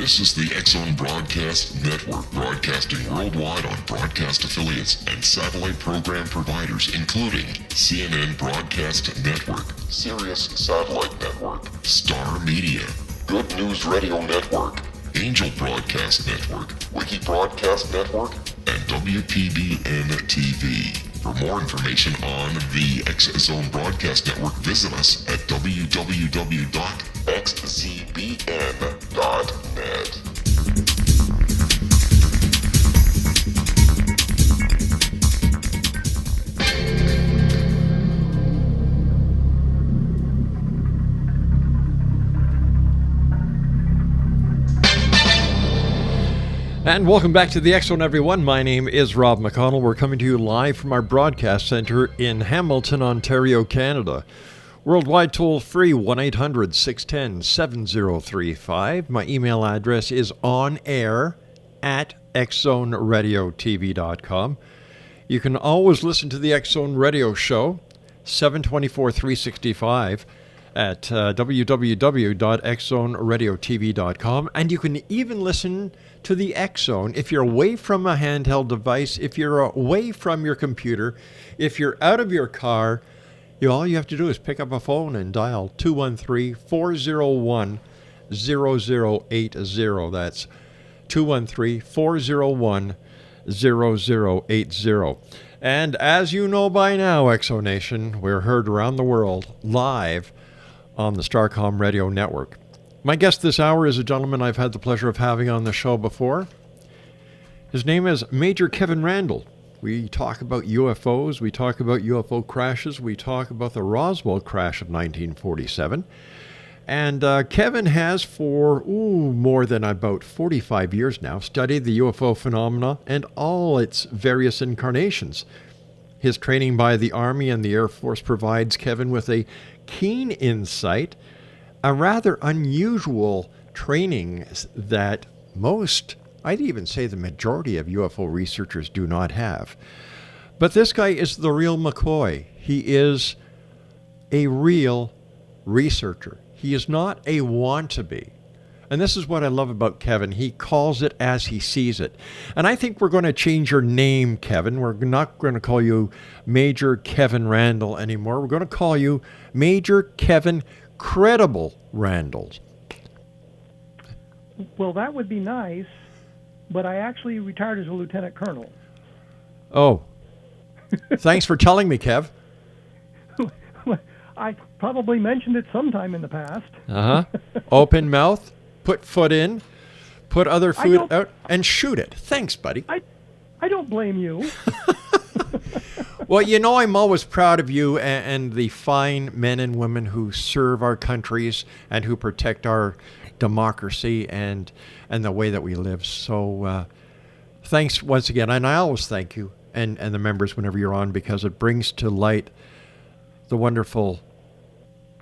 This is the X-Zone Broadcast Network, broadcasting worldwide on broadcast affiliates and satellite program providers, including CNN Broadcast Network, Sirius Satellite Network, Star Media, Good News Radio Network, Angel Broadcast Network, Wiki Broadcast Network, and WPBN TV. For more information on the X-Zone Broadcast Network, visit us at www.xzbn.net. And welcome back to the X-Zone, everyone. My name is Rob McConnell. We're coming to you live from our broadcast center in Hamilton, Ontario, Canada. Worldwide toll free, 1-800-610-7035. My email address is onair@xzoneradiotv.com. You can always listen to the X-Zone Radio Show, 724-365. at www.xzoneradiotv.com. And you can even listen to the X-Zone if you're away from a handheld device, if you're away from your computer, if you're out of your car. All you have to do is pick up a phone and dial 213-401-0080. That's 213-401-0080. And as you know by now, X-Zone Nation, we're heard around the world live on the Starcom Radio Network. My guest this hour is a gentleman I've had the pleasure of having on the show before. His name is Major KEVIN RANDLE. We talk about UFOs, we talk about UFO crashes, we talk about the Roswell crash of 1947. And Kevin has for more than about 45 years now studied the UFO phenomena and all its various incarnations. His training by the Army and the Air Force provides Kevin with a keen insight, a rather unusual training that most, I'd even say the majority of UFO researchers do not have. But this guy is the real McCoy. He is a real researcher. He is not a wannabe. And this is what I love about Kevin. He calls it as he sees it. And I think we're going to change your name, Kevin. We're not going to call you Major KEVIN RANDLE anymore. We're going to call you Major KEVIN Credible RANDLE. Well, that would be nice, but I actually retired as a lieutenant colonel. Oh. Thanks for telling me, Kev. I probably mentioned it sometime in the past. Open mouth, put foot in, put other food out, and shoot it. Thanks, buddy. I don't blame you. Well, I'm always proud of you and the fine men and women who serve our countries and who protect our democracy and the way that we live. So thanks once again. And I always thank you and the members whenever you're on, because it brings to light the wonderful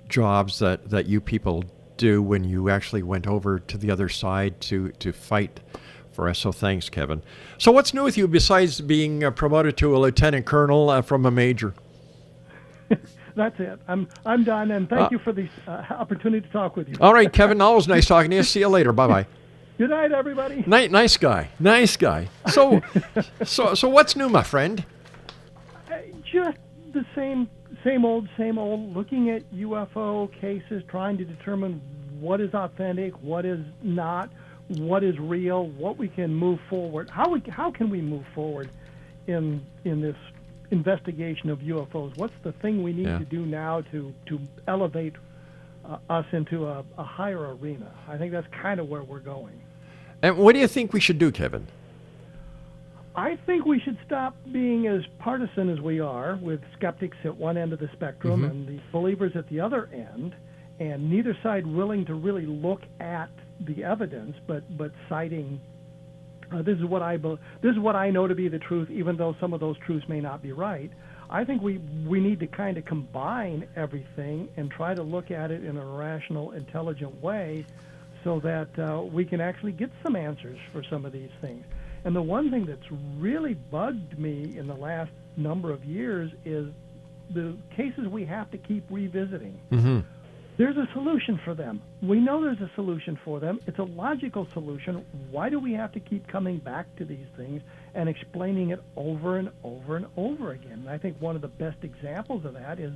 jobs that you people do when you actually went over to the other side to fight for us. So thanks, Kevin. So what's new with you besides being promoted to a lieutenant colonel from a major? That's it. I'm done, and thank you for the opportunity to talk with you. All right, Kevin, always nice talking to you. See you later. Bye-bye. Good night, everybody. Nice guy. Nice guy. So what's new, my friend? Just the same old, looking at UFO cases, trying to determine what is authentic, what is not, what is real, what we can move forward. How can we move forward in this investigation of UFOs? What's the thing we need to do now to elevate us into a higher arena? I think that's kind of where we're going. And what do you think we should do, Kevin? I think we should stop being as partisan as we are, with skeptics at one end of the spectrum and the believers at the other end, and neither side willing to really look at the evidence, but citing this is what I know to be the truth, even though some of those truths may not be right. I think we need to kind of combine everything and try to look at it in a rational, intelligent way, so that we can actually get some answers for some of these things. And the one thing that's really bugged me in the last number of years is the cases we have to keep revisiting. There's a solution for them. We know there's a solution for them. It's a logical solution. Why do we have to keep coming back to these things and explaining it over and over and over again? And I think one of the best examples of that is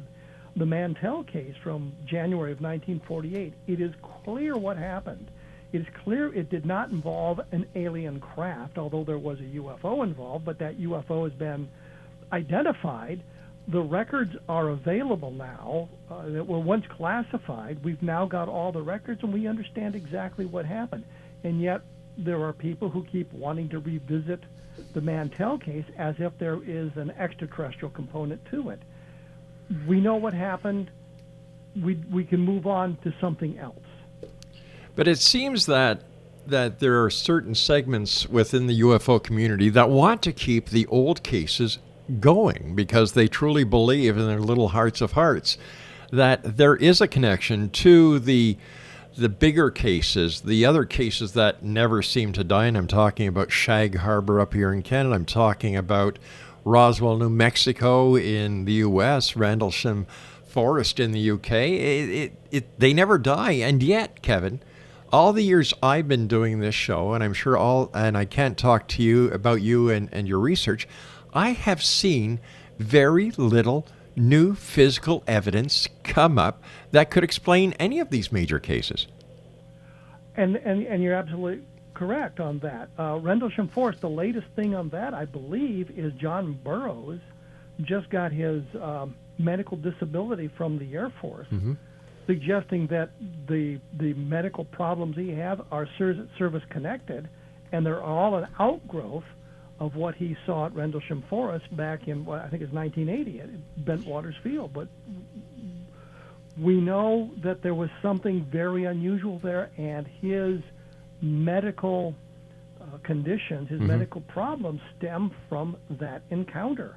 the Mantell case from January of 1948. It is clear what happened. It is clear it did not involve an alien craft, although there was a UFO involved, but that UFO has been identified. The records are available now that were once classified. We've now got all the records, and we understand exactly what happened. And yet there are people who keep wanting to revisit the Mantell case as if there is an extraterrestrial component to it. We know what happened. We can move on to something else. But it seems that there are certain segments within the UFO community that want to keep the old cases going because they truly believe in their little hearts of hearts that there is a connection to the bigger cases, the other cases that never seem to die. And I'm talking about Shag Harbor up here in Canada. I'm talking about Roswell, New Mexico in the U.S., Rendlesham Forest in the U.K. They never die. And yet, Kevin, all the years I've been doing this show, and I'm sure and I can't talk to you about you and your research, I have seen very little new physical evidence come up that could explain any of these major cases. And you're absolutely correct on that. Rendlesham Forest, the latest thing on that, I believe, is John Burroughs just got his medical disability from the Air Force, suggesting that the medical problems he have are service connected, and they're all an outgrowth of what he saw at Rendlesham Forest back in, I think it's 1980 at Bentwaters Field. But we know that there was something very unusual there, and his medical conditions, his medical problems stem from that encounter.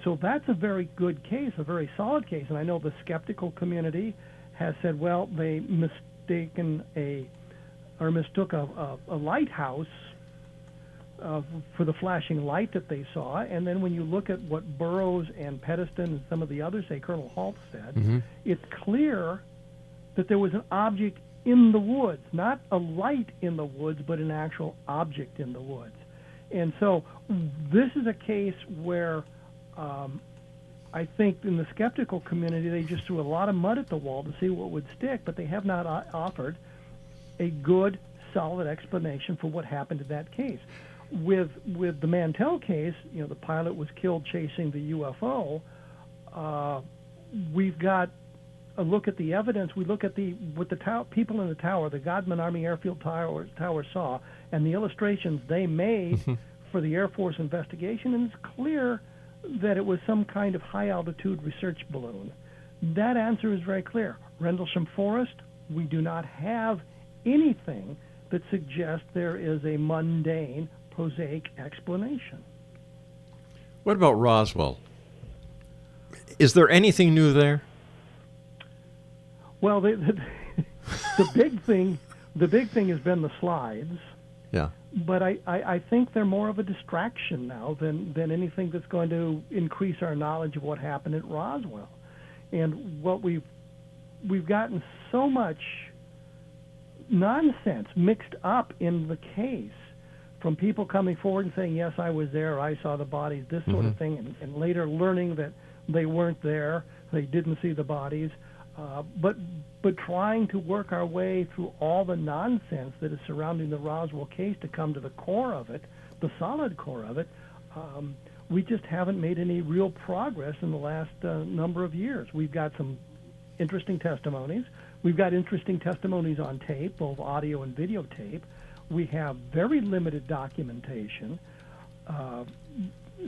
So that's a very good case, a very solid case. And I know the skeptical community has said, well, they mistook a lighthouse for the flashing light that they saw. And then when you look at what Burroughs and Pedeston and some of the others say, Colonel Halt said, it's clear that there was an object in the woods, not a light in the woods, but an actual object in the woods. And so this is a case where I think in the skeptical community, they just threw a lot of mud at the wall to see what would stick, but they have not offered a good, solid explanation for what happened in that case. With the Mantell case, the pilot was killed chasing the UFO. We've got a look at the evidence. We look at what the people in the tower, the Godman Army Airfield Tower saw, and the illustrations they made for the Air Force investigation, and it's clear that it was some kind of high-altitude research balloon. That answer is very clear. Rendlesham Forest, we do not have anything that suggests there is a mundane, prosaic explanation. What about Roswell? Is there anything new there? Well, the big thing has been the slides. Yeah. But I think they're more of a distraction now than anything that's going to increase our knowledge of what happened at Roswell. And what we've gotten so much nonsense mixed up in the case from people coming forward and saying, yes, I was there, I saw the bodies, this sort of thing, and later learning that they weren't there, they didn't see the bodies, but trying to work our way through all the nonsense that is surrounding the Roswell case to come to the core of it, the solid core of it. We just haven't made any real progress in the last number of years. We've got some interesting testimonies. We've got interesting testimonies on tape, both audio and videotape. We have very limited documentation.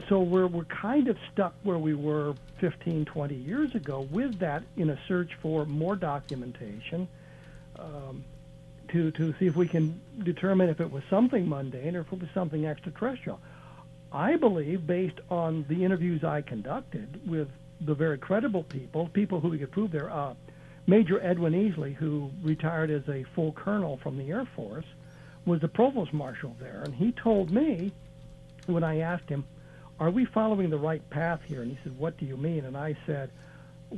So we're kind of stuck where we were 15, 20 years ago with that in a search for more documentation to see if we can determine if it was something mundane or if it was something extraterrestrial. I believe, based on the interviews I conducted with the very credible people who we could prove there, Major Edwin Easley, who retired as a full colonel from the Air Force, was the provost marshal there, and he told me when I asked him, are we following the right path here? And he said, what do you mean? And I said,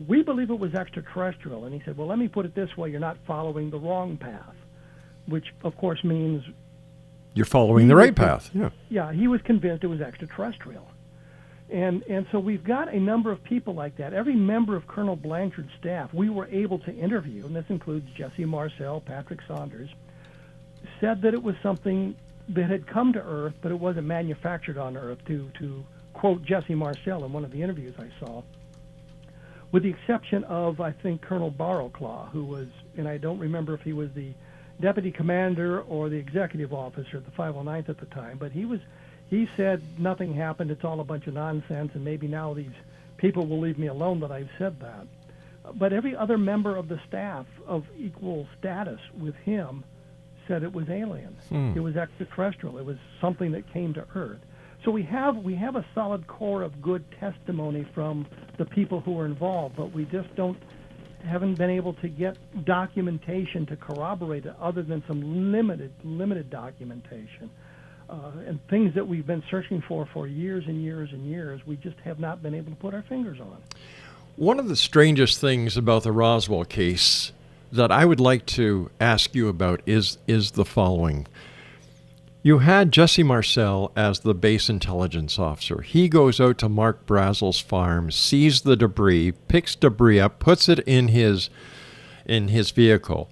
we believe it was extraterrestrial. And he said, well, let me put it this way, you're not following the wrong path, which, of course, means you're following the right path. Yeah. Yeah, he was convinced it was extraterrestrial. And so we've got a number of people like that. Every member of Colonel Blanchard's staff we were able to interview, and this includes Jesse Marcel, Patrick Saunders, said that it was something that had come to Earth, but it wasn't manufactured on Earth, to quote Jesse Marcel in one of the interviews I saw, with the exception of, I think, Colonel Barrowclaw, who was, and I don't remember if he was the deputy commander or the executive officer at the 509th at the time, but he said nothing happened, it's all a bunch of nonsense, and maybe now these people will leave me alone that I've said that. But every other member of the staff of equal status with him said it was alien. It was extraterrestrial. It was something that came to Earth. So we have a solid core of good testimony from the people who were involved, but we just haven't been able to get documentation to corroborate it other than some limited documentation. And things that we've been searching for years and years and years, we just have not been able to put our fingers on. One of the strangest things about the Roswell case that I would like to ask you about is the following. You had Jesse Marcel as the base intelligence officer. He goes out to Mark Brazel's farm, sees the debris, picks debris up, puts it in his vehicle,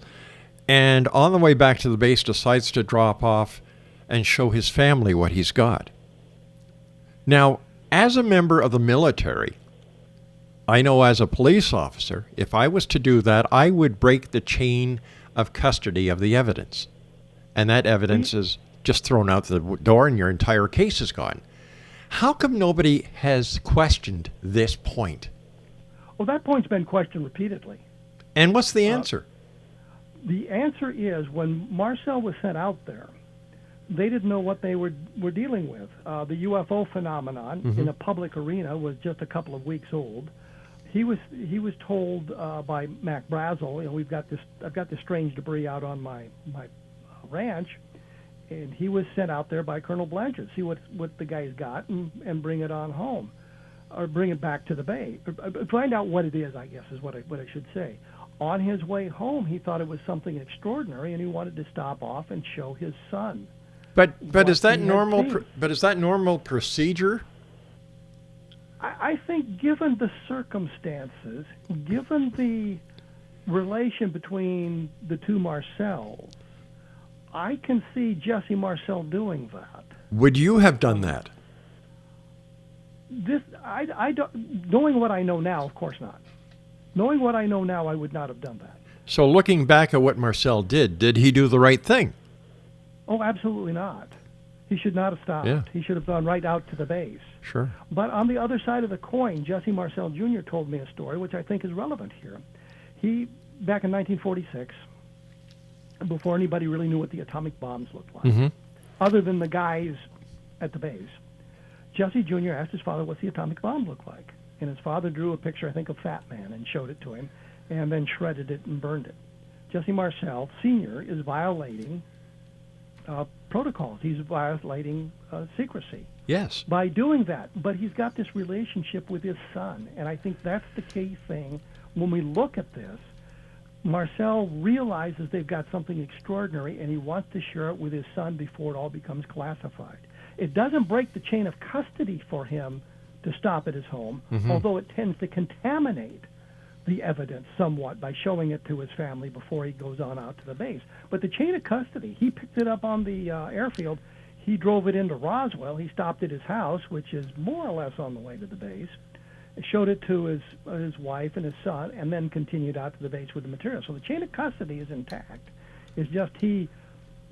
and on the way back to the base decides to drop off and show his family what he's got. Now, as a member of the military, I know as a police officer, if I was to do that, I would break the chain of custody of the evidence. And that evidence is just thrown out the door and your entire case is gone. How come nobody has questioned this point? Well, that point's been questioned repeatedly. And what's the answer? The answer is when Marcel was sent out there, they didn't know what they were dealing with. The UFO phenomenon in a public arena was just a couple of weeks old. He was told by Mac Brazel, I've got this strange debris out on my ranch, and he was sent out there by Colonel Blanchard, see what the guy's got and bring it on home, or bring it back to the bay. Find out what it is, I guess, is what I should say. On his way home, he thought it was something extraordinary, and he wanted to stop off and show his son. But is that normal? But is that normal procedure? I think, given the circumstances, given the relation between the two Marcels, I can see Jesse Marcel doing that. Would you have done that? I don't. Knowing what I know now, of course not. Knowing what I know now, I would not have done that. So, looking back at what Marcel did he do the right thing? Oh, absolutely not. He should not have stopped. Yeah. He should have gone right out to the base. Sure. But on the other side of the coin, Jesse Marcel Jr. told me a story which I think is relevant here. He, back in 1946, before anybody really knew what the atomic bombs looked like, other than the guys at the base, Jesse Jr. asked his father, what's the atomic bomb look like? And his father drew a picture, I think, of Fat Man and showed it to him, and then shredded it and burned it. Jesse Marcel Sr. is violating protocols. He's violating secrecy. Yes. By doing that. But he's got this relationship with his son, and I think that's the key thing. When we look at this, Marcel realizes they've got something extraordinary, and he wants to share it with his son before it all becomes classified. It doesn't break the chain of custody for him to stop at his home, although it tends to contaminate the evidence somewhat by showing it to his family before he goes on out to the base. But the chain of custody, he picked it up on the airfield. He drove it into Roswell. He stopped at his house, which is more or less on the way to the base, showed it to his wife and his son, and then continued out to the base with the material. So the chain of custody is intact. It's just he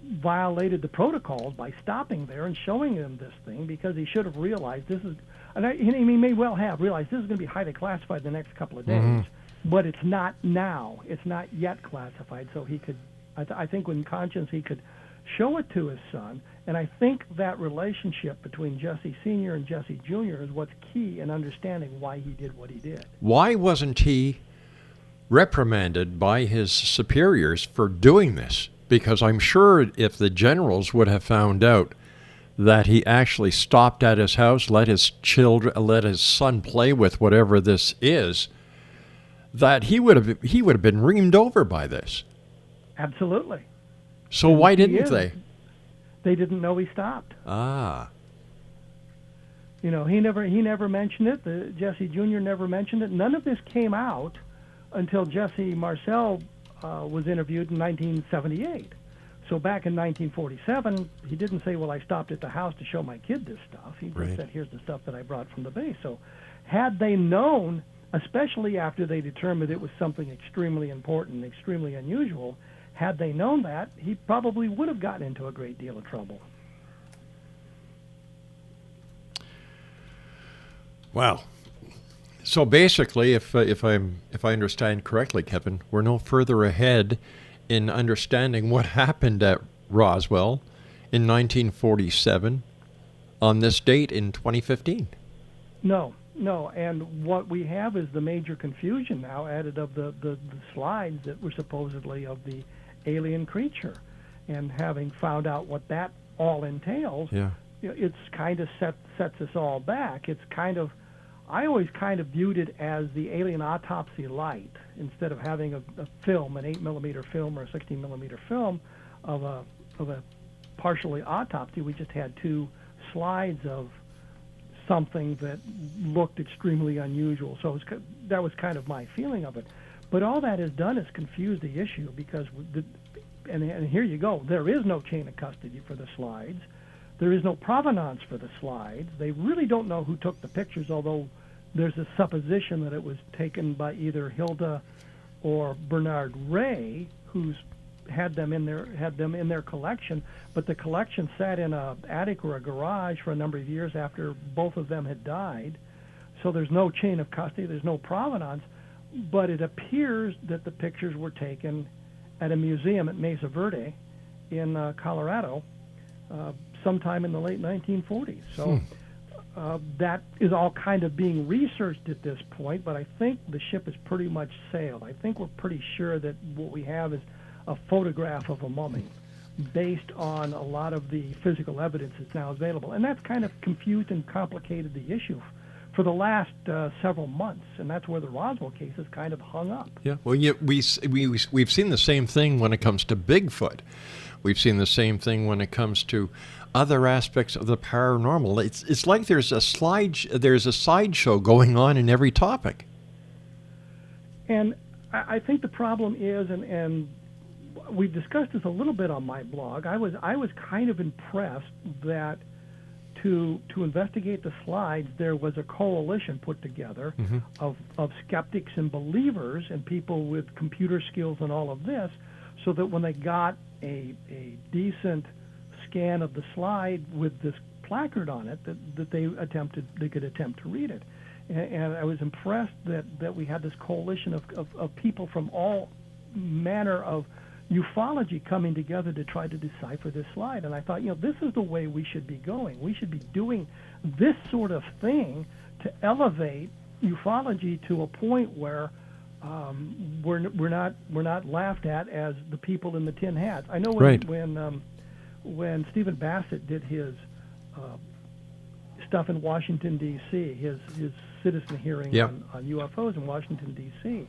violated the protocols by stopping there and showing them this thing, because he should have realized this is, and he may well have realized this is going to be highly classified the next couple of days, but it's not now. It's not yet classified, so he could, I think in conscience he could show it to his son, and I think that relationship between Jesse Sr. and Jesse Jr. is what's key in understanding why he did what he did. Why wasn't he reprimanded by his superiors for doing this? Because I'm sure if the generals would have found out that he actually stopped at his house, let his son play with whatever this is, that he would have been reamed over by this. Absolutely. So why didn't they? They didn't know he stopped. Ah. You know, he never mentioned it. Jesse Jr. never mentioned it. None of this came out until Jesse Marcel was interviewed in 1978. So back in 1947, he didn't say, well, I stopped at the house to show my kid this stuff. He just said, here's the stuff that I brought from the base. So had they known, especially after they determined it was something extremely important, extremely unusual, had they known that, he probably would have gotten into a great deal of trouble. Wow. So basically, if I understand correctly, Kevin, we're no further ahead in understanding what happened at Roswell in 1947 on this date in 2015. No. And what we have is the major confusion now added of the slides that were supposedly of the alien creature. And having found out what that all entails, it's kind of sets us all back. It's kind of, I always kind of viewed it as the alien autopsy light. Instead of having a film, an 8mm film or a 16mm film of a partially autopsy, we just had two slides of something that looked extremely unusual. So that was kind of my feeling of it. But all that has done is confuse the issue because, and here you go, there is no chain of custody for the slides. There is no provenance for the slides. They really don't know who took the pictures, although there's a supposition that it was taken by either Hilda or Bernard Ray, who's had them in their collection, but the collection sat in an attic or a garage for a number of years after both of them had died. So there's no chain of custody, there's no provenance, but it appears that the pictures were taken at a museum at Mesa Verde in Colorado sometime in the late 1940s. So that is all kind of being researched at this point, but I think the ship has pretty much sailed. I think we're pretty sure that what we have is a photograph of a mummy based on a lot of the physical evidence that's now available. And that's kind of confused and complicated the issue for the last several months, and that's where the Roswell case is kind of hung up. Yeah, well, we've seen the same thing when it comes to Bigfoot. We've seen the same thing when it comes to other aspects of the paranormal. It's like there's a sideshow going on in every topic. And I think the problem is, and we've discussed this a little bit on my blog, I was kind of impressed that to investigate the slides, there was a coalition put together of skeptics and believers and people with computer skills and all of this, so that when they got a decent scan of the slide with this placard on it, that they could attempt to read it. And I was impressed that we had this coalition of people from all manner of ufology coming together to try to decipher this slide. And I thought, this is the way we should be going. We should be doing this sort of thing to elevate ufology to a point where we're not laughed at as the people in the tin hats. I know when Stephen Bassett did his stuff in Washington D.C., his citizen hearing on UFOs in Washington D.C.,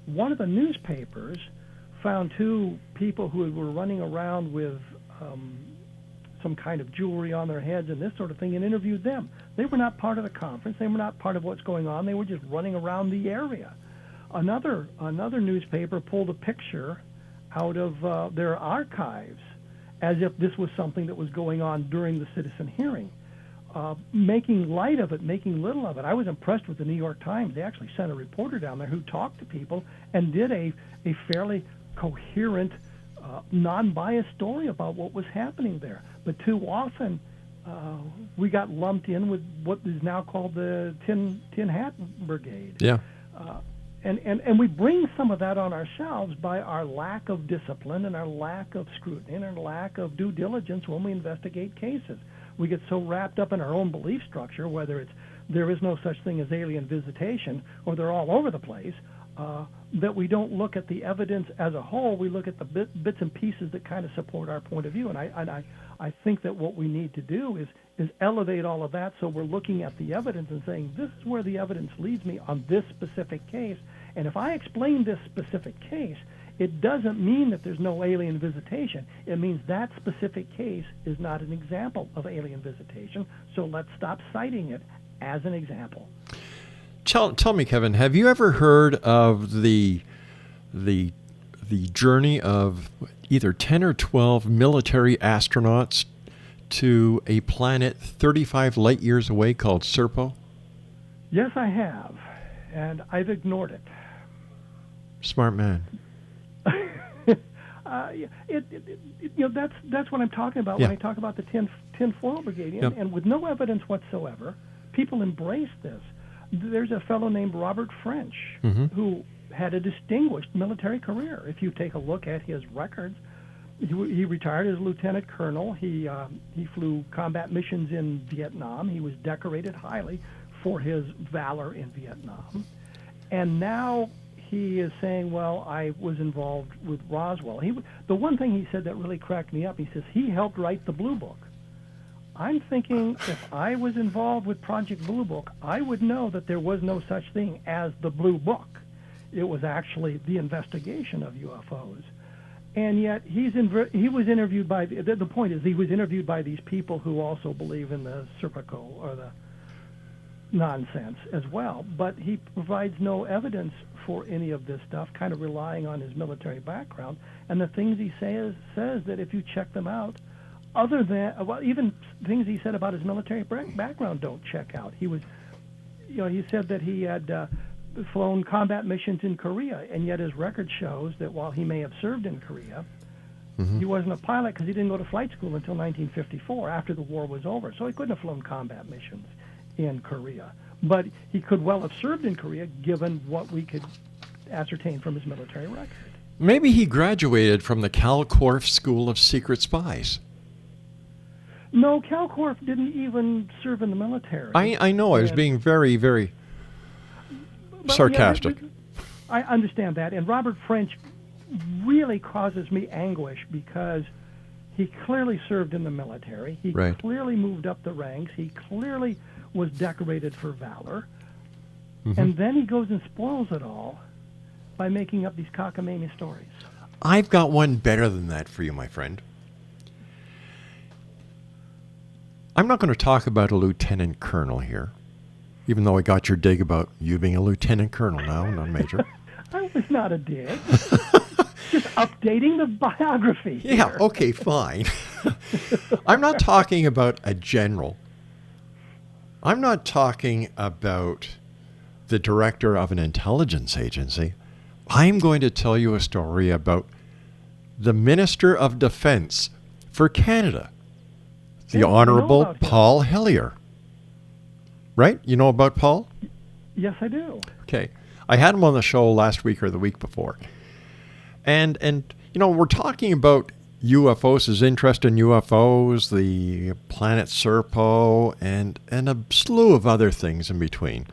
one of the newspapers found two people who were running around with some kind of jewelry on their heads and this sort of thing, and interviewed them. They were not part of the conference. They were not part of what's going on. They were just running around the area. Another newspaper pulled a picture out of their archives as if this was something that was going on during the citizen hearing, making light of it, making little of it. I was impressed with the New York Times. They actually sent a reporter down there who talked to people and did a fairly coherent, non-biased story about what was happening there. But too often, we got lumped in with what is now called the Tin Hat Brigade. Yeah. And we bring some of that on ourselves by our lack of discipline and our lack of scrutiny and our lack of due diligence when we investigate cases. We get so wrapped up in our own belief structure, whether it's there is no such thing as alien visitation or they're all over the place, that we don't look at the evidence as a whole. We look at the bits and pieces that kind of support our point of view. And I think that what we need to do is elevate all of that, so we're looking at the evidence and saying, this is where the evidence leads me on this specific case, And if I explain this specific case, it doesn't mean that there's no alien visitation. It means that specific case is not an example of alien visitation, so let's stop citing it as an example. Tell me, Kevin, have you ever heard of the journey of either 10 or 12 military astronauts to a planet 35 light years away called SUFO? Yes, I have, and I've ignored it. Smart man. That's what I'm talking about Yeah. when I talk about the tinfoil brigade. Yep. And with no evidence whatsoever, people embrace this. There's a fellow named Robert French who had a distinguished military career. If you take a look at his records, he retired as lieutenant colonel. He flew combat missions in Vietnam. He was decorated highly for his valor in Vietnam. And now he is saying, well, I was involved with Roswell. The one thing he said that really cracked me up, he says he helped write the Blue Book. I'm thinking if I was involved with Project Blue Book, I would know that there was no such thing as the Blue Book. It was actually the investigation of UFOs. And yet he was interviewed by, the point is he was interviewed by these people who also believe in the Serpico or the nonsense as well, but he provides no evidence for any of this stuff, kind of relying on his military background. And the things he says that if you check them out, other than, well, even things he said about his military background don't check out. He said that he had flown combat missions in Korea, and yet his record shows that while he may have served in Korea, he wasn't a pilot because he didn't go to flight school until 1954, after the war was over. So he couldn't have flown combat missions in Korea. But he could well have served in Korea, given what we could ascertain from his military record. Maybe he graduated from the Kalkorff School of Secret Spies. No, Kalkorff didn't even serve in the military. I know. I was being very, very sarcastic. Yeah, I understand that. And Robert French really causes me anguish because he clearly served in the military. He Right. clearly moved up the ranks. He clearly was decorated for valor. And then he goes and spoils it all by making up these cockamamie stories. I've got one better than that for you, my friend. I'm not going to talk about a lieutenant colonel here, even though I got your dig about you being a lieutenant colonel now, not major. That was not a dig. Just updating the biography here. Yeah, okay, fine. I'm not talking about a general. I'm not talking about the director of an intelligence agency. I'm going to tell you a story about the Minister of Defense for Canada, the Yeah, I know Honorable about him. Paul Hellyer. Right? You know about Paul? Yes, I do. Okay. I had him on the show last week or the week before. And we're talking about UFOs, his interest in UFOs, the planet Serpo, and a slew of other things in between.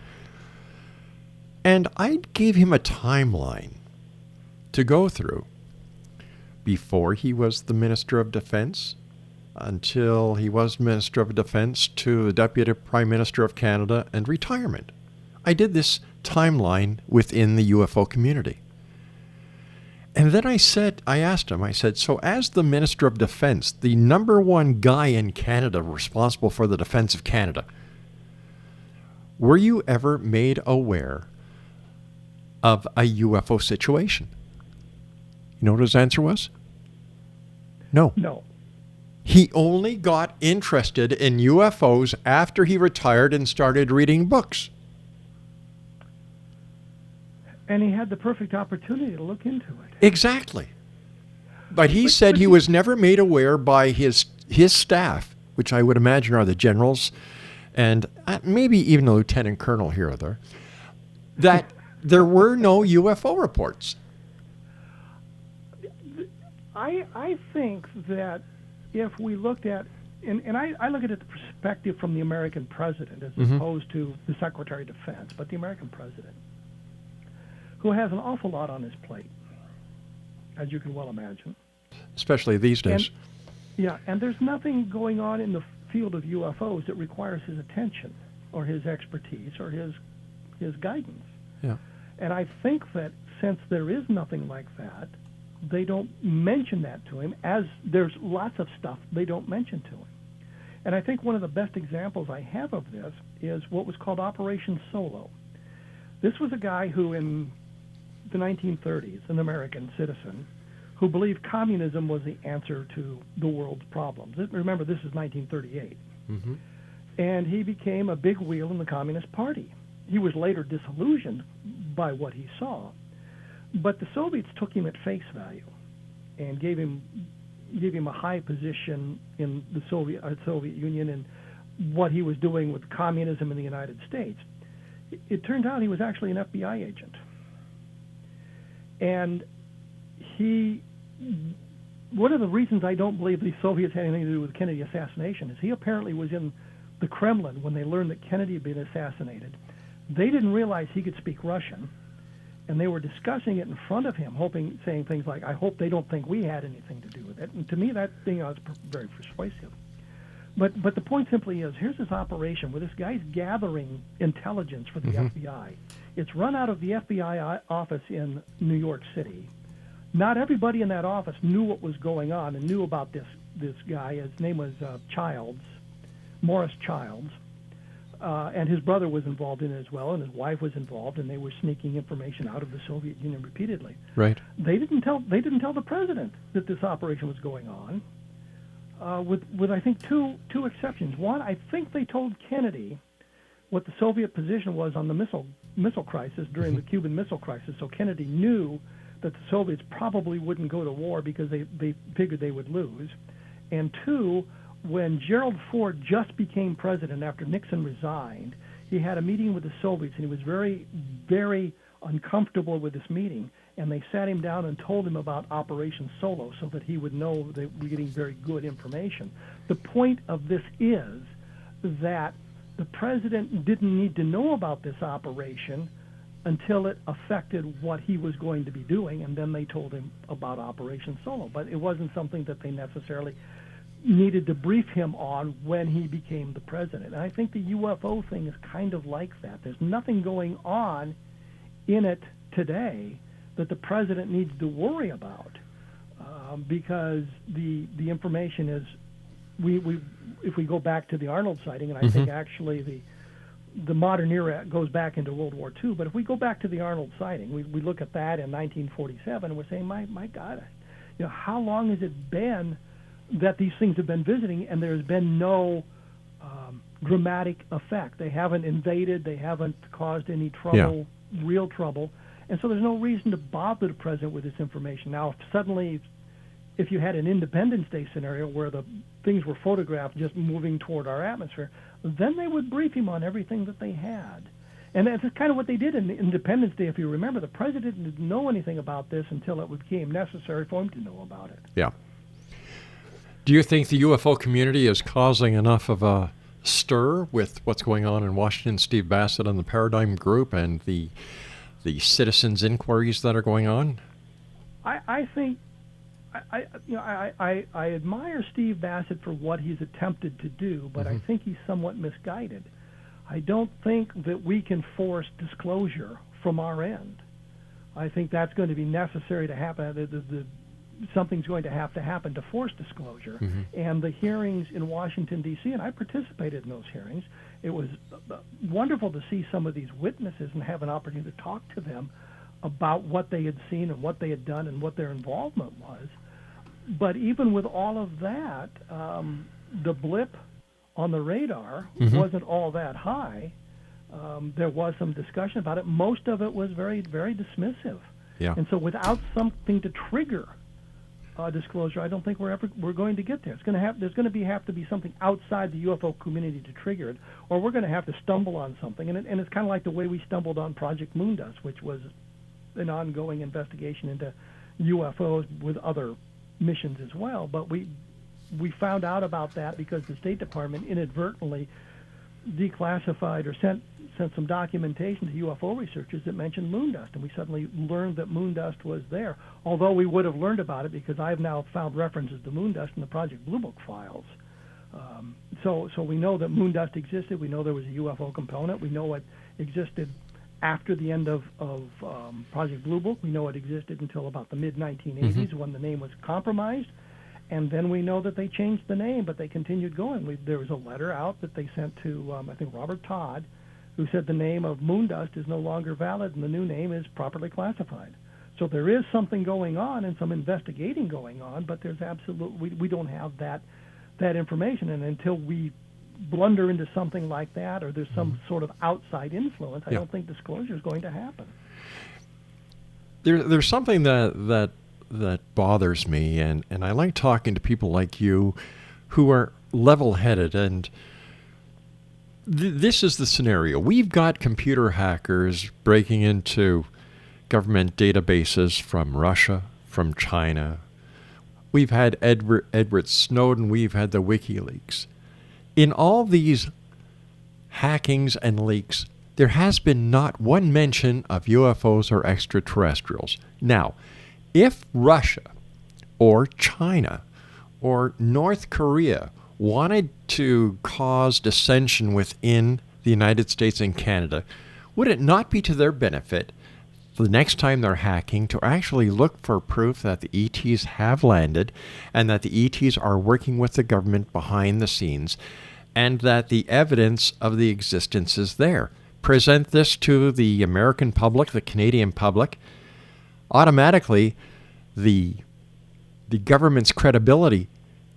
And I gave him a timeline to go through before he was the Minister of Defense, until he was Minister of Defense, to the Deputy Prime Minister of Canada, and retirement. I did this timeline within the UFO community. And then I asked him, so as the Minister of Defense, the number one guy in Canada responsible for the defense of Canada, were you ever made aware of a UFO situation? You know what his answer was? No. No. He only got interested in UFOs after he retired and started reading books. And he had the perfect opportunity to look into it. Exactly. But he said he was never made aware by his staff, which I would imagine are the generals and maybe even a lieutenant colonel here or there, that there were no UFO reports. I think that if we looked at, and I look at it the perspective from the American president as opposed to the Secretary of Defense, but the American president, who has an awful lot on his plate, as you can well imagine. Especially these days. And there's nothing going on in the field of UFOs that requires his attention or his expertise or his guidance. Yeah. And I think that since there is nothing like that, they don't mention that to him, as there's lots of stuff they don't mention to him. And I think one of the best examples I have of this is what was called Operation Solo. This was a guy who in the 1930s, an American citizen, who believed communism was the answer to the world's problems. Remember, this is 1938. Mm-hmm. And he became a big wheel in the Communist Party. He was later disillusioned by what he saw. But the Soviets took him at face value and gave him a high position in the Soviet Union and what he was doing with communism in the United States. It turned out he was actually an FBI agent. And one of the reasons I don't believe the Soviets had anything to do with the Kennedy assassination is he apparently was in the Kremlin when they learned that Kennedy had been assassinated. They didn't realize he could speak Russian, and they were discussing it in front of him, saying things like, I hope they don't think we had anything to do with it. And to me, that thing was very persuasive. But the point simply is, here's this operation where this guy's gathering intelligence for the FBI. It's run out of the FBI office in New York City. Not everybody in that office knew what was going on and knew about this guy. His name was Morris Childs. And his brother was involved in it as well, and his wife was involved, and they were sneaking information out of the Soviet Union repeatedly. Right. They didn't tell the president that this operation was going on, with I think two exceptions. One, I think they told Kennedy what the Soviet position was on the missile crisis during the Cuban Missile Crisis, so Kennedy knew that the Soviets probably wouldn't go to war because they figured they would lose. And two, when Gerald Ford just became president after Nixon resigned, he had a meeting with the Soviets, and he was very, very uncomfortable with this meeting, and they sat him down and told him about Operation Solo so that he would know they were getting very good information. The point of this is that the president didn't need to know about this operation until it affected what he was going to be doing, and then they told him about Operation Solo. But it wasn't something that they necessarily needed to brief him on when he became the president. And I think the UFO thing is kind of like that. There's nothing going on in it today that the president needs to worry about, because the information is, if we go back to the Arnold sighting, and I think actually the modern era goes back into World War II, but if we go back to the Arnold sighting, we look at that in 1947, and we're saying, my God, how long has it been that these things have been visiting, and there's been no dramatic effect? They haven't invaded, they haven't caused any trouble, real trouble, and so there's no reason to bother the president with this information. Now, if you had an Independence Day scenario where the things were photographed just moving toward our atmosphere, then they would brief him on everything that they had. And that's kind of what they did in Independence Day. If you remember, the president didn't know anything about this until it became necessary for him to know about it. Yeah. Do you think the UFO community is causing enough of a stir with what's going on in Washington, Steve Bassett and the Paradigm Group, and the citizens' inquiries that are going on? I think I admire Steve Bassett for what he's attempted to do, but I think he's somewhat misguided. I don't think that we can force disclosure from our end. I think that's going to be necessary to happen. Something's going to have to happen to force disclosure. And the hearings in Washington, D.C., and I participated in those hearings, it was wonderful to see some of these witnesses and have an opportunity to talk to them about what they had seen and what they had done and what their involvement was. But even with all of that, the blip on the radar wasn't all that high. There was some discussion about it. Most of it was very, very dismissive. Yeah. And so without something to trigger disclosure, I don't think we're going to get there. There's going to have to be something outside the UFO community to trigger it, or we're going to have to stumble on something. And it's kind of like the way we stumbled on Project Moondust, which was an ongoing investigation into UFOs with other missions as well. But we found out about that because the State Department inadvertently declassified or sent some documentation to UFO researchers that mentioned moondust, and we suddenly learned that moondust was there, although we would have learned about it because I've now found references to moondust in the Project Blue Book files. So we know that moondust existed. We know there was a UFO component. We know it existed after the end of Project Blue Book. We know it existed until about the mid-1980s when the name was compromised. And then we know that they changed the name, but they continued going. There was a letter out that they sent to, I think, Robert Todd, who said the name of Moondust is no longer valid and the new name is properly classified. So there is something going on and some investigating going on, but there's we don't have that information. And until we blunder into something like that, or there's some sort of outside influence, I don't think disclosure is going to happen. There's something that bothers me, and I like talking to people like you who are level-headed, and this is the scenario. We've got computer hackers breaking into government databases from Russia, from China. We've had Edward Snowden. We've had the WikiLeaks. In all these hackings and leaks, there has been not one mention of UFOs or extraterrestrials. Now, if Russia or China or North Korea wanted to cause dissension within the United States and Canada, would it not be to their benefit the next time they're hacking to actually look for proof that the ETs have landed and that the ETs are working with the government behind the scenes and that the evidence of the existence is there? Present this to the American public, the Canadian public. Automatically, the government's credibility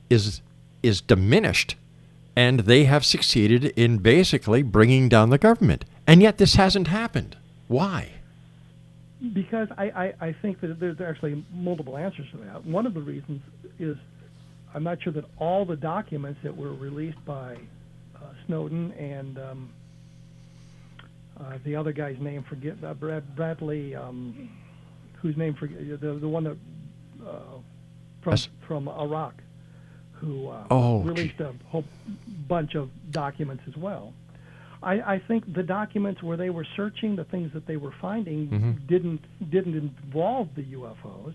is diminished, and they have succeeded in basically bringing down the government. And yet this hasn't happened. Why? Because I think that there's actually multiple answers to that. One of the reasons is I'm not sure that all the documents that were released by Snowden and the other guy's name, Bradley, whose name, the one that from Iraq, who released a whole bunch of documents as well. I think the documents where they were searching, the things that they were finding didn't involve the UFOs.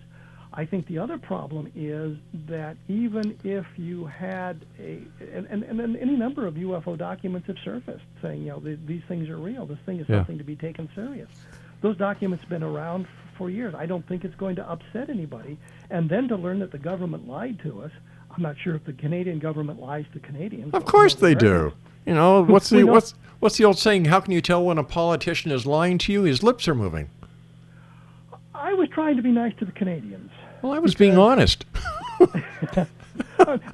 I think the other problem is that even if you had and any number of UFO documents have surfaced saying, these things are real, this thing is something to be taken serious. Those documents have been around for years. I don't think it's going to upset anybody. And then to learn that the government lied to us, I'm not sure if the Canadian government lies to Canadians. Of course they do. What's the old saying? How can you tell when a politician is lying to you? His lips are moving. I was trying to be nice to the Canadians. Well, I was being honest. I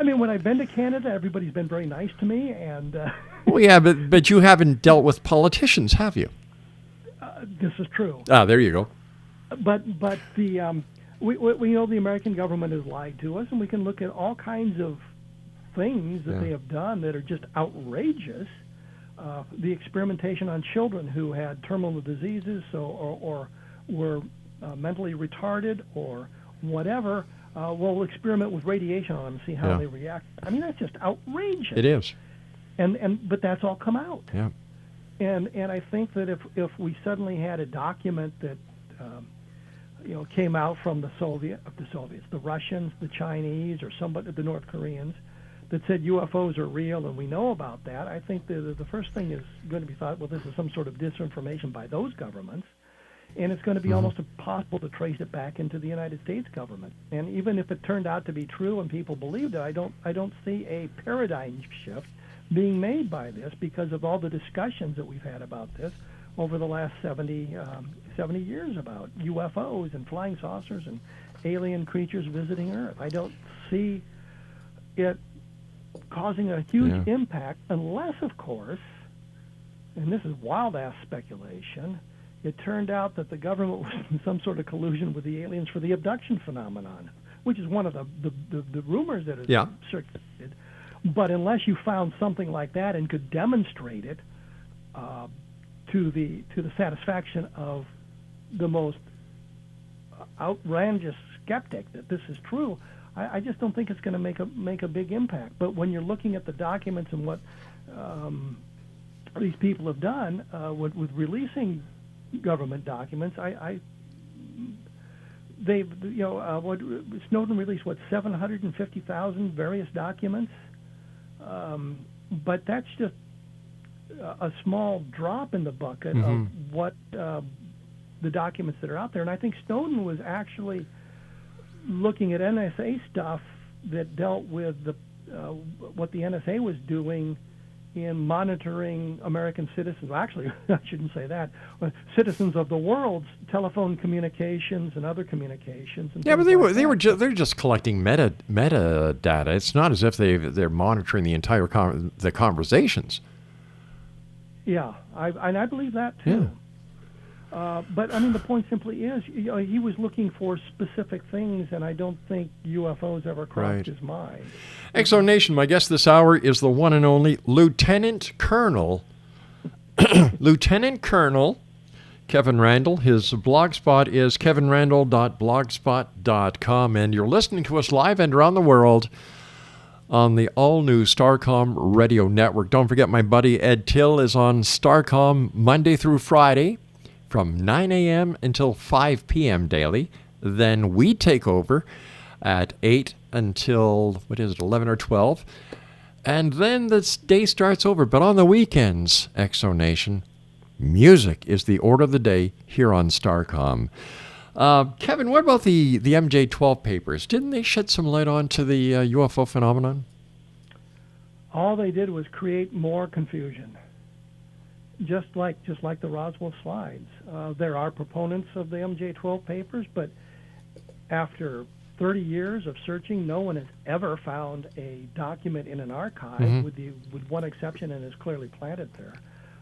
mean, when I've been to Canada, everybody's been very nice to me, and. Well, yeah, but you haven't dealt with politicians, have you? This is true. Ah, there you go. But the we know the American government has lied to us, and we can look at all kinds of things that they have done that are just outrageous. The experimentation on children who had terminal diseases, or were mentally retarded, or whatever. We'll experiment with radiation on them and see how they react. I mean, that's just outrageous. It is. But that's all come out. Yeah. And I think that if we suddenly had a document that came out from the Soviets, the Russians, the Chinese, or somebody, the North Koreans, that said UFOs are real and we know about that, I think the first thing is going to be thought, well, this is some sort of disinformation by those governments, and it's going to be almost impossible to trace it back into the United States government. And even if it turned out to be true and people believed it, I don't see a paradigm shift being made by this because of all the discussions that we've had about this over the last 70 years about UFOs and flying saucers and alien creatures visiting Earth. I don't see it causing a huge impact unless, of course, and this is wild-ass speculation, it turned out that the government was in some sort of collusion with the aliens for the abduction phenomenon, which is one of the rumors that is circulated. But unless you found something like that and could demonstrate it to the satisfaction of the most outrageous skeptic that this is true, I just don't think it's going to make a big impact. But when you're looking at the documents and what these people have done with releasing government documents, Snowden released 750,000 various documents. But that's just a small drop in the bucket of what the documents that are out there. And I think Snowden was actually looking at NSA stuff that dealt with what the NSA was doing in monitoring American citizens. Well, actually, I shouldn't say that. Citizens of the world's telephone communications and other communications. And yeah, but they're just collecting metadata. It's not as if they're monitoring the entire the conversations. Yeah, I believe that too. Yeah. But I mean, the point simply is, he was looking for specific things, and I don't think UFOs ever crossed his mind. Exo Nation, my guest this hour is the one and only Lieutenant Colonel Kevin Randle. His blogspot is kevinrandle.blogspot.com, and you're listening to us live and around the world on the all-new Starcom Radio Network. Don't forget, my buddy Ed Till is on Starcom Monday through Friday from 9 a.m. until 5 p.m. daily. Then we take over at 8 until, 11 or 12. And then the day starts over. But on the weekends, Exo Nation, music is the order of the day here on Starcom. Kevin, what about the MJ-12 papers? Didn't they shed some light onto the UFO phenomenon? All they did was create more confusion, just like the Roswell slides. There are proponents of the MJ-12 papers, but after 30 years of searching, no one has ever found a document in an archive, with one exception, and it's clearly planted there,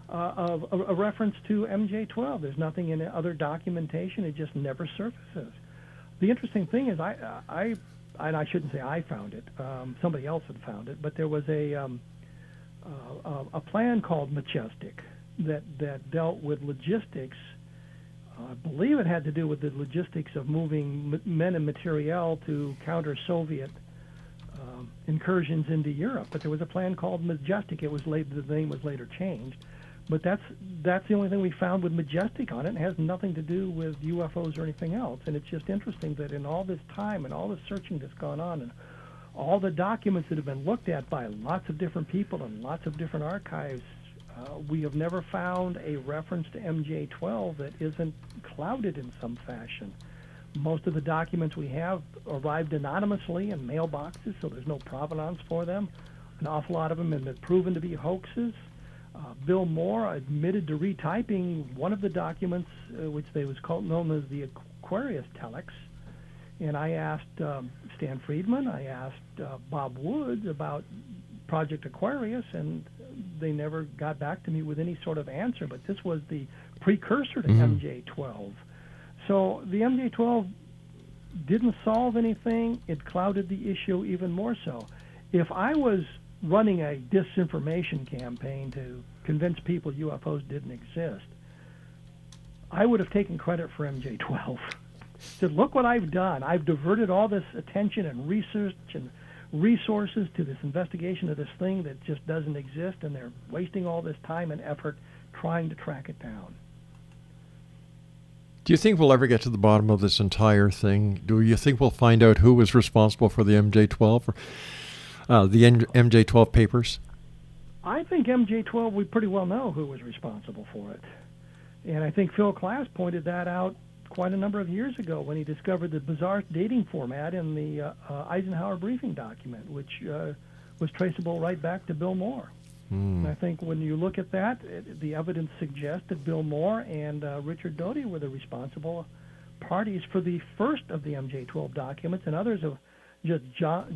of a reference to MJ-12. There's nothing in other documentation. It just never surfaces. The interesting thing is, and I shouldn't say I found it. Somebody else had found it, but there was a plan called Majestic that dealt with logistics. I believe it had to do with the logistics of moving men and materiel to counter Soviet incursions into Europe. But there was a plan called Majestic. The name was later changed. But that's the only thing we found with Majestic on it. It has nothing to do with UFOs or anything else. And it's just interesting that in all this time and all the searching that's gone on and all the documents that have been looked at by lots of different people and lots of different archives, we have never found a reference to MJ-12 that isn't clouded in some fashion. Most of the documents we have arrived anonymously in mailboxes, so there's no provenance for them. An awful lot of them have been proven to be hoaxes. Bill Moore admitted to retyping one of the documents, which they was known as the Aquarius Telex. And I asked Stan Friedman, I asked Bob Woods about Project Aquarius, and they never got back to me with any sort of answer. But this was the precursor to MJ-12. So the MJ-12 didn't solve anything. It clouded the issue even more so. If I was running a disinformation campaign to convince people UFOs didn't exist, I would have taken credit for MJ-12. Said, look what I've done. I've diverted all this attention and research and resources to this investigation of this thing that just doesn't exist, and they're wasting all this time and effort trying to track it down. Do you think we'll ever get to the bottom of this entire thing? Do you think we'll find out who was responsible for the MJ-12 or the MJ-12 papers? I think MJ-12, we pretty well know who was responsible for it. And I think Phil Klass pointed that out quite a number of years ago when he discovered the bizarre dating format in the Eisenhower briefing document, which was traceable right back to Bill Moore. And I think when you look at that, the evidence suggests that Bill Moore and Richard Doty were the responsible parties for the first of the MJ-12 documents, and others have just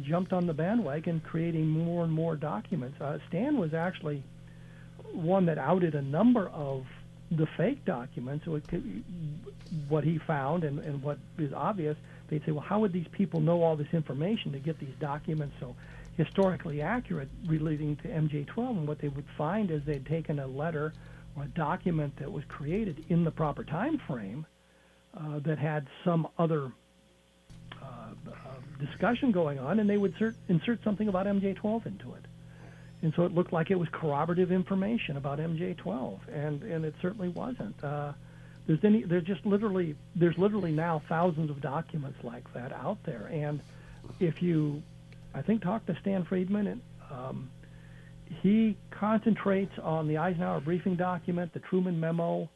jumped on the bandwagon creating more and more documents. Stan was actually one that outed a number of the fake documents. So what he found and what is obvious, they'd say, well, how would these people know all this information to get these documents so historically accurate relating to MJ-12? And what they would find is they'd taken a letter or a document that was created in the proper time frame that had some other discussion going on, and they would insert something about MJ-12 into it. And so it looked like it was corroborative information about MJ-12, and it certainly wasn't. There's literally now thousands of documents like that out there. And if you, I think, talk to Stan Friedman, and he concentrates on the Eisenhower briefing document, the Truman memo,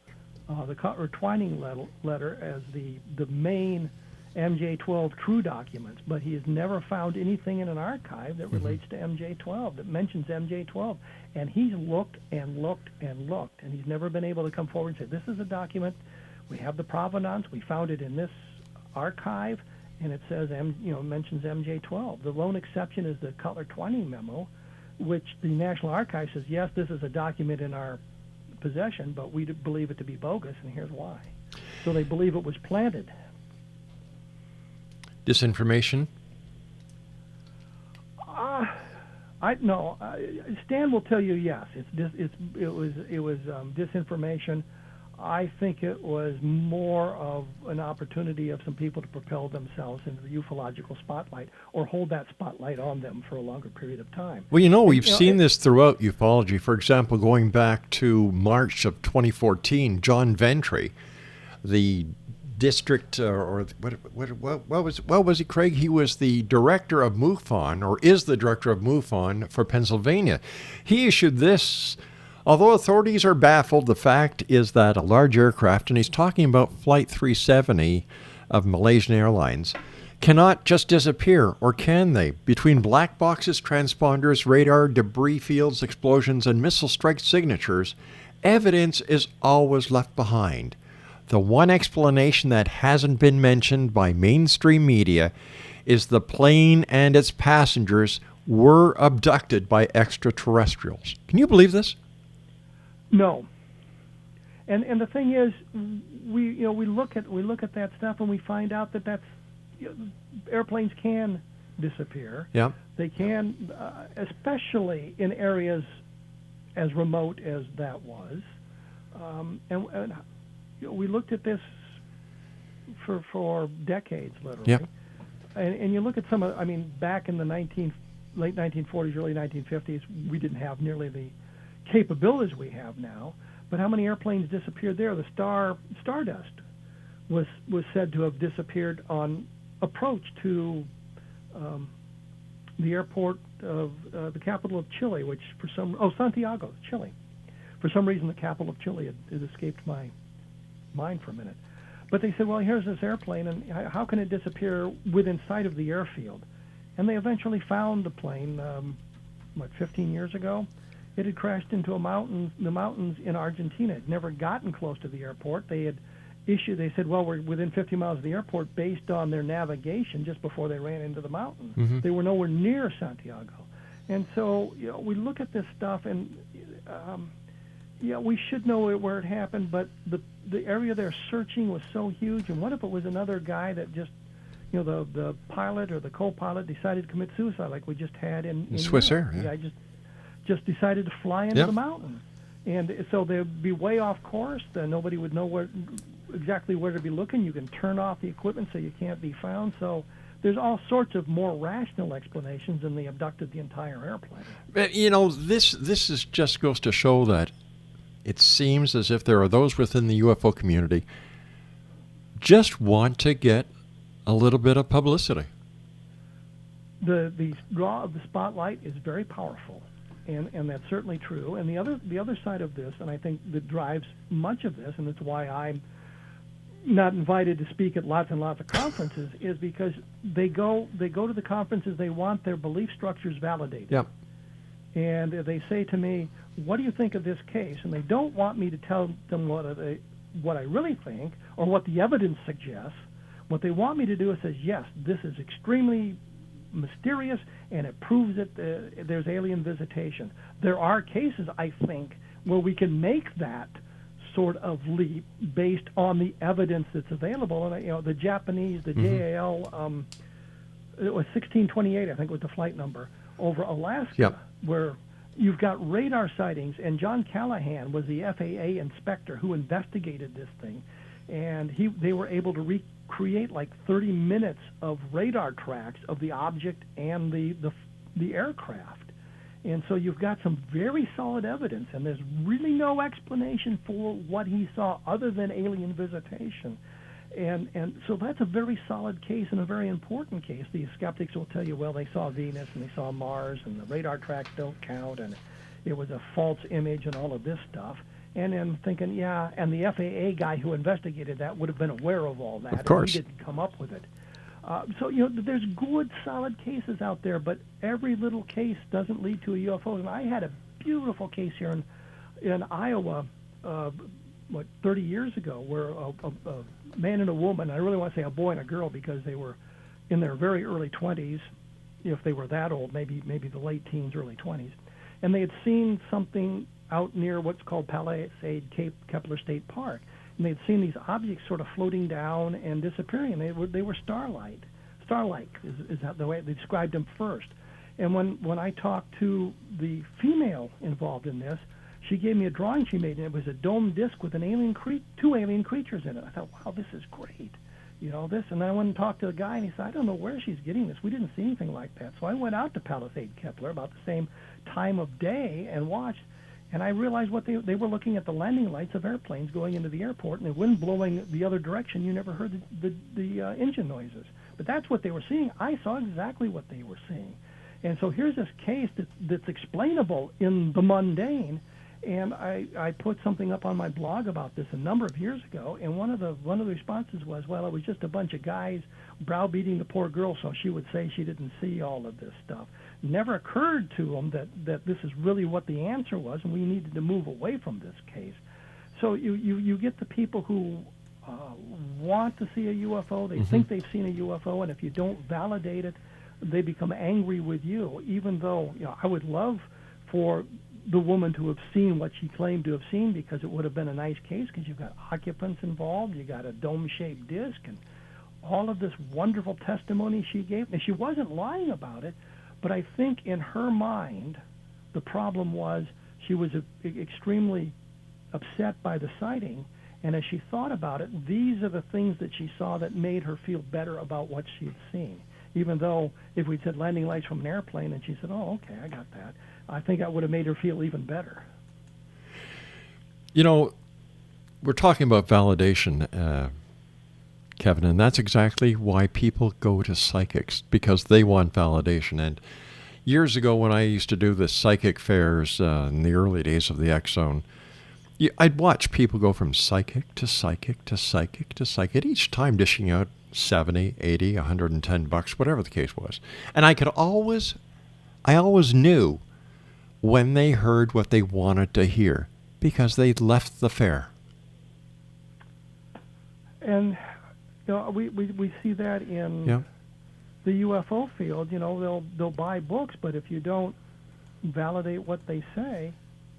the Twining letter as the main MJ-12 true documents, but he has never found anything in an archive that relates to MJ-12, that mentions MJ-12. And he's looked and looked and looked, and he's never been able to come forward and say, this is a document, we have the provenance, we found it in this archive, and it says, mentions MJ-12. The lone exception is the Cutler-Twining memo, which the National Archives says, yes, this is a document in our possession, but we believe it to be bogus, and here's why. So they believe it was planted. Disinformation? Stan will tell you yes. It was disinformation. I think it was more of an opportunity of some people to propel themselves into the ufological spotlight or hold that spotlight on them for a longer period of time. Well, we've seen this throughout ufology. For example, going back to March of 2014, John Ventry, the district, what was he, Craig? He was the director of MUFON, or is the director of MUFON for Pennsylvania. He issued this. Although authorities are baffled, the fact is that a large aircraft, and he's talking about Flight 370 of Malaysian Airlines, cannot just disappear, or can they? Between black boxes, transponders, radar, debris fields, explosions, and missile strike signatures, evidence is always left behind. The one explanation that hasn't been mentioned by mainstream media is the plane and its passengers were abducted by extraterrestrials. Can you believe this? No. And the thing is, we look at that stuff and we find out that airplanes can disappear. Yeah. They can, especially in areas as remote as that was. And we looked at this for decades, literally. Yep. And you look at back in the late 1940s, early 1950s, we didn't have nearly the capabilities we have now. But how many airplanes disappeared there? The Stardust was said to have disappeared on approach to the airport of the capital of Chile, which Santiago, Chile. For some reason, the capital of Chile had escaped my mind for a minute. But they said, well, here's this airplane, and how can it disappear within sight of the airfield? And they eventually found the plane, 15 years ago? It had crashed into the mountains in Argentina. It had never gotten close to the airport. They said, well, we're within 50 miles of the airport based on their navigation just before they ran into the mountain. Mm-hmm. They were nowhere near Santiago. And so, we look at this stuff and, we should know where it happened, but the area they're searching was so huge. And what if it was another guy that just, the pilot or the co-pilot decided to commit suicide like we just had in Swiss Europe? Air, yeah. Just decided to fly into the mountain. And so they'd be way off course. Then nobody would know exactly where to be looking. You can turn off the equipment so you can't be found. So there's all sorts of more rational explanations than they abducted the entire airplane. This just goes to show that it seems as if there are those within the UFO community just want to get a little bit of publicity. The draw of the spotlight is very powerful. And that's certainly true. And the other side of this, and I think that drives much of this, and it's why I'm not invited to speak at lots and lots of conferences, is because they go to the conferences, they want their belief structures validated. Yep. And they say to me, what do you think of this case? And they don't want me to tell them what I really think or what the evidence suggests. What they want me to do is say, yes, this is extremely mysterious, and it proves that there's alien visitation. There are cases, I think, where we can make that sort of leap based on the evidence that's available. And the Japanese, the JAL, it was 1628, I think, was the flight number over Alaska, where you've got radar sightings. And John Callahan was the FAA inspector who investigated this thing, and they were able to recreate like 30 minutes of radar tracks of the object and the aircraft. And so you've got some very solid evidence, and there's really no explanation for what he saw other than alien visitation. And so that's a very solid case and a very important case. The skeptics will tell you, well, they saw Venus and they saw Mars and the radar tracks don't count and it was a false image and all of this stuff. And then thinking, yeah, and the FAA guy who investigated that would have been aware of all that. Of course. And he didn't come up with it. So, there's good, solid cases out there, but every little case doesn't lead to a UFO. And I had a beautiful case here in Iowa, 30 years ago, where a man and a woman, I really want to say a boy and a girl because they were in their very early 20s, if they were that old, maybe the late teens, early 20s, and they had seen something out near what's called Palisade Cape Kepler State Park, and they'd seen these objects sort of floating down and disappearing, and they were starlike is the way they described them first. And when I talked to the female involved in this, she gave me a drawing she made, and it was a domed disc with two alien creatures in it. I thought, wow, this is great, this. And then I went and talked to the guy, and he said, I don't know where she's getting this. We didn't see anything like that. So I went out to Palisade Kepler about the same time of day and watched, and I realized what they were looking at the landing lights of airplanes going into the airport, and the wind blowing the other direction. You never heard the engine noises. But that's what they were seeing. I saw exactly what they were seeing. And so here's this case that's explainable in the mundane. And I put something up on my blog about this a number of years ago, and one of the responses was, well, it was just a bunch of guys browbeating the poor girl so she would say she didn't see all of this stuff. Never occurred to them that this is really what the answer was, and we needed to move away from this case. So you get the people who want to see a UFO, they think they've seen a UFO, and if you don't validate it, they become angry with you, even though I would love for the woman to have seen what she claimed to have seen, because it would have been a nice case, because you've got occupants involved, you got a dome-shaped disc, and all of this wonderful testimony she gave. And she wasn't lying about it, but I think in her mind, the problem was she was extremely upset by the sighting, and as she thought about it, these are the things that she saw that made her feel better about what she had seen. Even though if we'd said landing lights from an airplane and she said, oh, okay, I got that, I think that would have made her feel even better. We're talking about validation, Kevin, and that's exactly why people go to psychics, because they want validation. And years ago when I used to do the psychic fairs in the early days of the X Zone, I'd watch people go from psychic to psychic to psychic to psychic, each time dishing out 70, 80, 110 bucks, whatever the case was. And I always knew when they heard what they wanted to hear, because they'd left the fair. And we see that in the UFO field. They'll buy books, but if you don't validate what they say,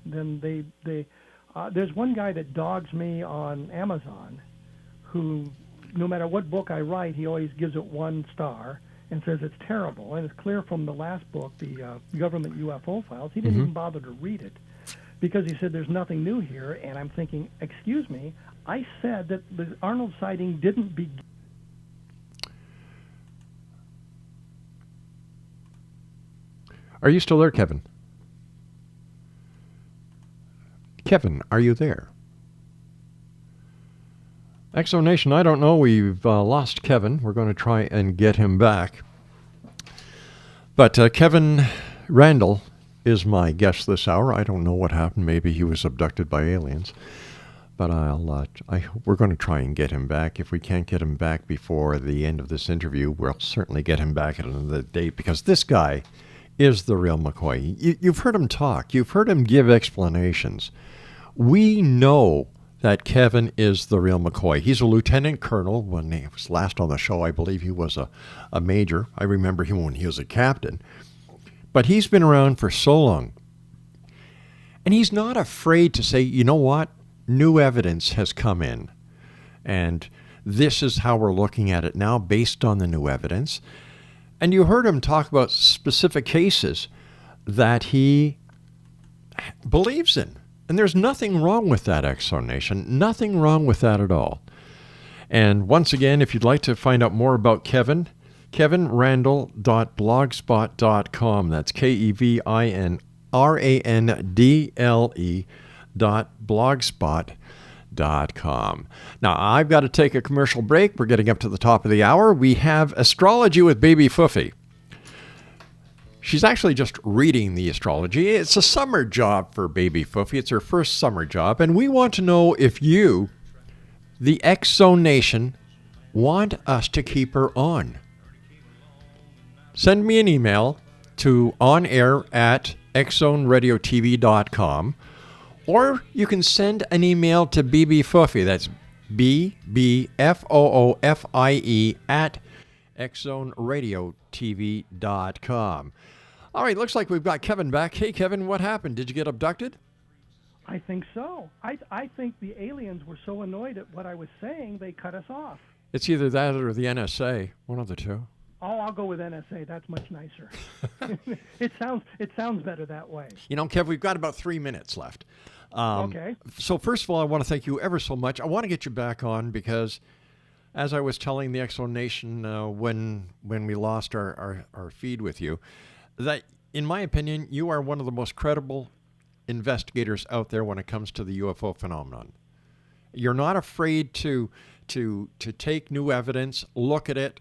then they there's one guy that dogs me on Amazon who, no matter what book I write, he always gives it 1 star and says it's terrible. And it's clear from the last book, the government UFO files, he didn't even bother to read it because he said there's nothing new here. And I'm thinking, excuse me, I said that the Arnold sighting didn't begin. Are you still there, Kevin? Kevin, are you there? Exonation, I don't know. We've lost Kevin. We're going to try and get him back. But Kevin Randle is my guest this hour. I don't know what happened. Maybe he was abducted by aliens. But we're going to try and get him back. If we can't get him back before the end of this interview, we'll certainly get him back at another date, because this guy is the real McCoy. You've heard him talk. You've heard him give explanations. We know that Kevin is the real McCoy. He's a lieutenant colonel. When he was last on the show, I believe he was a major. I remember him when he was a captain. But he's been around for so long. And he's not afraid to say, you know what? New evidence has come in. And this is how we're looking at it now based on the new evidence. And you heard him talk about specific cases that he believes in. And there's nothing wrong with that, Exonation. Nothing wrong with that at all. And once again, if you'd like to find out more about Kevin, kevinrandle.blogspot.com. That's KEVINRANDLE.blogspot.com. Now, I've got to take a commercial break. We're getting up to the top of the hour. We have Astrology with Baby Foofy. She's actually just reading the astrology. It's a summer job for Baby Foofy. It's her first summer job. And we want to know if you, the X-Zone Nation, want us to keep her on. Send me an email to onair@xzoneradiotv.com, or you can send an email to BB Foofy. That's BBFOOFIE at XZoneradiotv.com. All right, looks like we've got Kevin back. Hey, Kevin, what happened? Did you get abducted? I think so. I think the aliens were so annoyed at what I was saying, they cut us off. It's either that or the NSA, one of the two. Oh, I'll go with NSA. That's much nicer. It sounds better that way. You know, Kev, we've got about 3 minutes left. Okay. So first of all, I want to thank you ever so much. I want to get you back on because, as I was telling the X-Zone Nation when we lost our feed with you, that in my opinion, you are one of the most credible investigators out there when it comes to the UFO phenomenon. You're not afraid to take new evidence, look at it,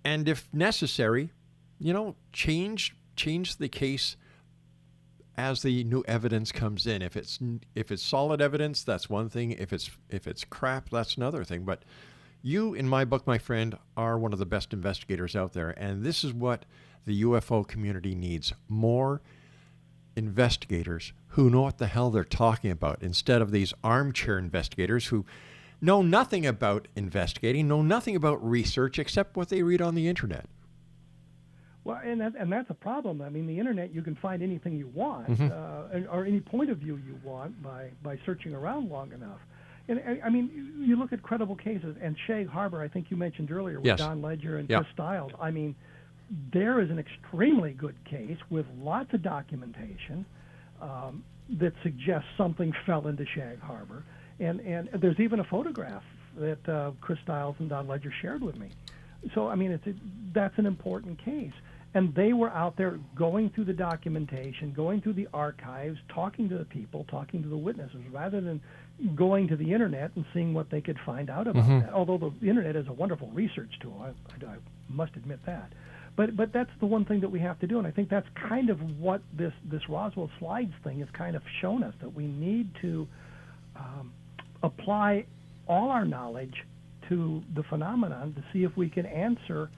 and if necessary, you know, change the case as the new evidence comes in. If it's solid evidence, that's one thing. If it's crap, that's another thing. But you, in my book, my friend, are one of the best investigators out there, and this is what the UFO community needs: more investigators who know what the hell they're talking about, instead of these armchair investigators who know nothing about investigating, know nothing about research except what they read on the internet. Well, and that's a problem. I mean, the internet, you can find anything you want, or any point of view you want by searching around long enough. And I mean, you look at credible cases, and Shag Harbor, I think you mentioned earlier, with Yes. Don Ledger and Yep. Chris Stiles. I mean, there is an extremely good case with lots of documentation that suggests something fell into Shag Harbor. And there's even a photograph that Chris Stiles and Don Ledger shared with me. So, I mean, that's an important case. And they were out there going through the documentation, going through the archives, talking to the people, talking to the witnesses, rather than going to the internet and seeing what they could find out about that. Although the internet is a wonderful research tool, I must admit that. But that's the one thing that we have to do, and I think that's kind of what this Roswell slides thing has kind of shown us, that we need to apply all our knowledge to the phenomenon to see if we can answer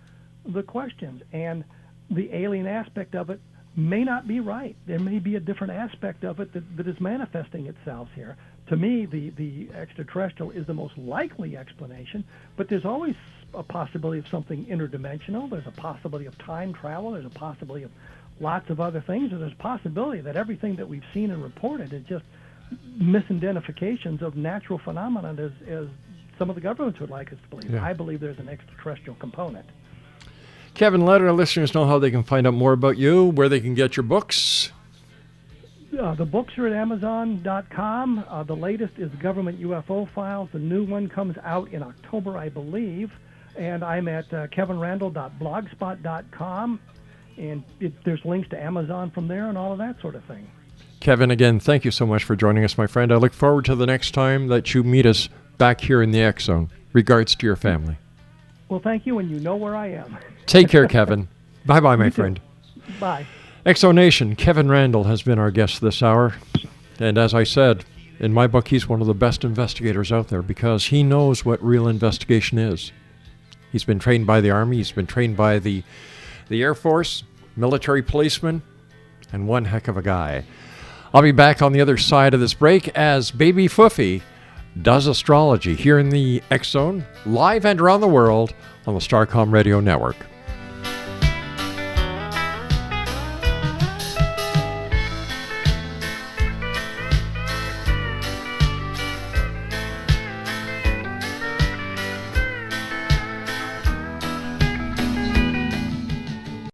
the questions. And the alien aspect of it may not be right. There may be a different aspect of it that is manifesting itself here. To me, the extraterrestrial is the most likely explanation, but there's always a possibility of something interdimensional. There's a possibility of time travel. There's a possibility of lots of other things. And there's a possibility that everything that we've seen and reported is just misidentifications of natural phenomena, as some of the governments would like us to believe. Yeah. I believe there's an extraterrestrial component. Kevin, let our listeners know how they can find out more about you, where they can get your books. The books are at Amazon.com. The latest is Government UFO Files. The new one comes out in October, I believe. And I'm at kevinrandle.blogspot.com. And there's links to Amazon from there and all of that sort of thing. Kevin, again, thank you so much for joining us, my friend. I look forward to the next time that you meet us back here in the X-Zone. Regards to your family. Well, thank you, and you know where I am. Take care, Kevin. Bye-bye, my friend. Bye. X-Zone Nation, Kevin Randle has been our guest this hour. And as I said, in my book, he's one of the best investigators out there because he knows what real investigation is. He's been trained by the Army. He's been trained by the Air Force, military policeman, and one heck of a guy. I'll be back on the other side of this break as Baby Foofy does astrology here in the X-Zone, live and around the world on the Starcom Radio Network.